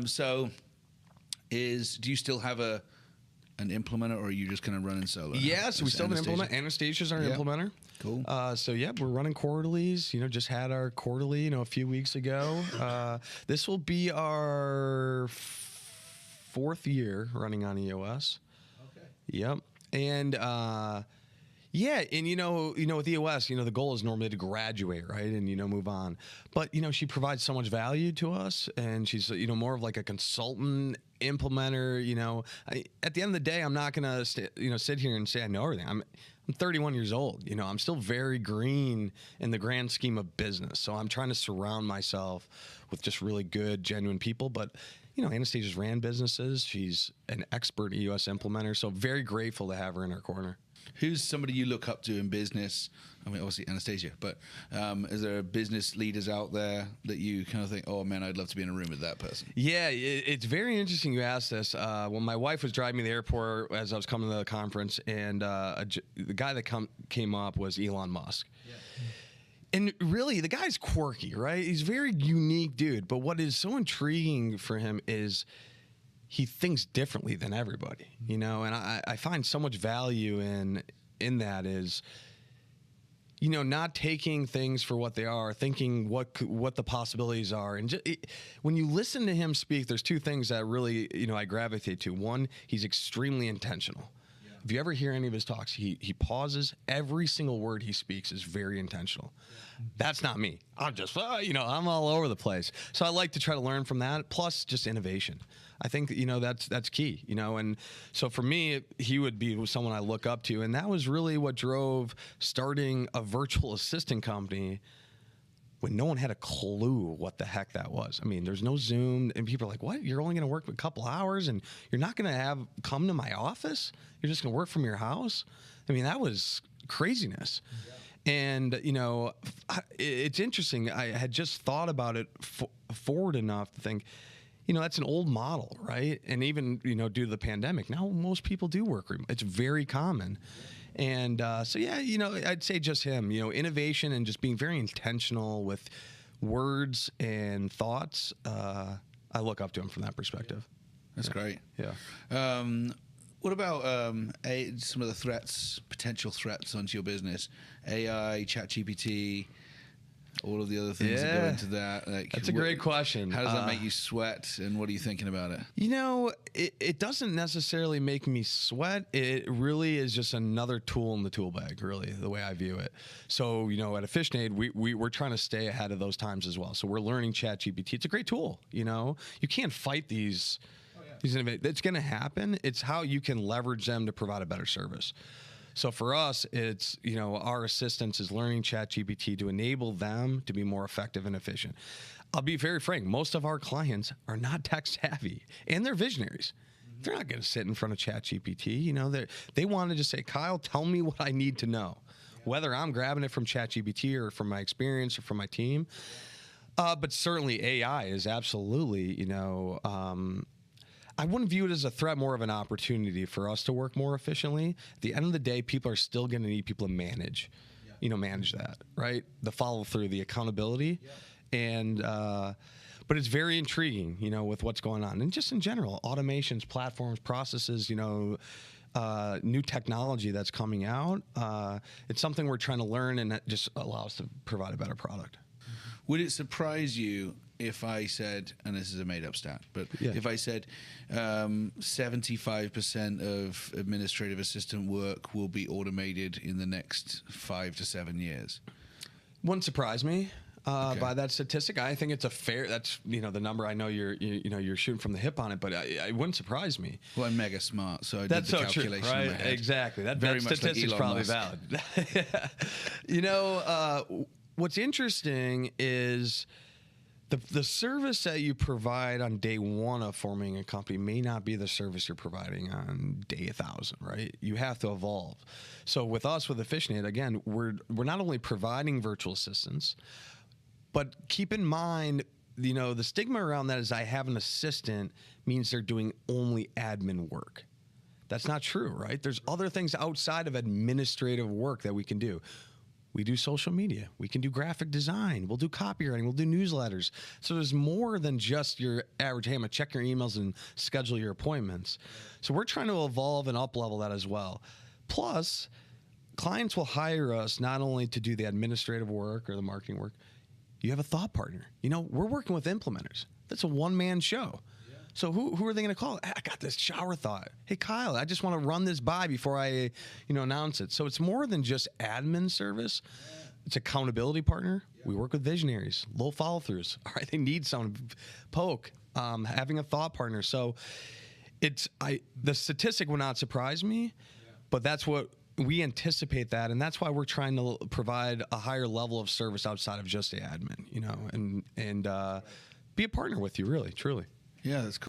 So, do you still have an implementer, or are you just kind of running solo? Yes, we still have an implementer. Anastasia's our implementer. Cool. So yeah, we're running quarterlies. Just had our quarterly, a few weeks ago. This will be our 4th year running on EOS. Okay. Yep. And yeah, and with EOS, the goal is normally to graduate, right, and move on. But she provides so much value to us, and she's more of like a consultant implementer. At the end of the day, I'm not gonna sit here and say I know everything. I'm 31 years old. I'm still very green in the grand scheme of business. So I'm trying to surround myself with just really good, genuine people. But Anastasia's ran businesses. She's an expert EOS implementer. So very grateful to have her in our corner. Who's somebody you look up to in business? I mean, obviously Anastasia, but is there business leaders out there that you kind of think, oh man, I'd love to be in a room with that person? Yeah, it's very interesting you asked this. When my wife was driving me to the airport as I was coming to the conference, and the guy that came up was Elon Musk. Yeah. And really, the guy's quirky, right? He's a very unique dude. But what is so intriguing for him is he thinks differently than everybody, and I find so much value in that is, not taking things for what they are, thinking what the possibilities are. And when you listen to him speak, there's 2 things that really, I gravitate to. One, he's extremely intentional. Yeah. If you ever hear any of his talks, he pauses. Every single word he speaks is very intentional. Yeah. That's not me. I'm just, I'm all over the place. So I like to try to learn from that, plus just innovation. I think, that's key, and so for me, he would be someone I look up to. And that was really what drove starting a virtual assistant company when no one had a clue what the heck that was. I mean, there's no Zoom, and people are like, what? You're only going to work a couple hours and you're not going to come to my office? You're just going to work from your house? I mean, that was craziness. Yeah. And, it's interesting. I had just thought about it forward enough to think, that's an old model, right? And even, due to the pandemic, now most people do work remote. It's very common. And so, yeah, I'd say just him, innovation and just being very intentional with words and thoughts. I look up to him from that perspective. That's great. Yeah. What about some of the potential threats onto your business? AI, ChatGPT, all of the other things that go into that. That's a great question. How does that make you sweat, and what are you thinking about it? It doesn't necessarily make me sweat. It really is just another tool in the tool bag, really, the way I view it. So, at Efficienate, we're trying to stay ahead of those times as well. So we're learning ChatGPT. It's a great tool, You can't fight these innovations. It's going to happen. It's how you can leverage them to provide a better service. So for us, it's, our assistance is learning ChatGPT to enable them to be more effective and efficient. I'll be very frank. Most of our clients are not tech savvy, and they're visionaries. Mm-hmm. They're not going to sit in front of ChatGPT. They want to just say, Kyle, tell me what I need to know, whether I'm grabbing it from ChatGPT or from my experience or from my team. But certainly AI is absolutely, I wouldn't view it as a threat, more of an opportunity for us to work more efficiently. At the end of the day, people are still going to need people to manage, manage that, right? The follow through, the accountability. Yeah. And, but it's very intriguing, with what's going on. And just in general, automations, platforms, processes, new technology that's coming out. It's something we're trying to learn, and that just allows us to provide a better product. Would it surprise you if I said, and this is a made-up stat, but if I said 75% of administrative assistant work will be automated in the next 5 to 7 years? Wouldn't surprise me by that statistic. I think it's that's the number. I know you're shooting from the hip on it, but it wouldn't surprise me. Well, I'm mega smart, so I that's did the so calculation true, right? in my head. Exactly. That like statistic's probably Musk. valid. What's interesting is the service that you provide on day one of forming a company may not be the service you're providing on day 1,000, right? You have to evolve. So with us, with Efficienate, again, we're not only providing virtual assistants, but keep in mind, the stigma around that is I have an assistant means they're doing only admin work. That's not true, right? There's other things outside of administrative work that we can do. We do social media. We can do graphic design. We'll do copywriting. We'll do newsletters. So there's more than just your average, hey, I'm going to check your emails and schedule your appointments. So we're trying to evolve and up-level that as well. Plus, clients will hire us not only to do the administrative work or the marketing work. You have a thought partner. We're working with implementers. That's a one-man show. So who are they going to call? I got this shower thought. Hey, Kyle, I just want to run this by before I, announce it. So it's more than just admin service. It's accountability partner. We work with visionaries, low follow-throughs. All right, they need someone poke, having a thought partner. So the statistic would not surprise me, but that's what we anticipate that, and that's why we're trying to provide a higher level of service outside of just the admin, and be a partner with you, really, truly. Yeah, that's cool.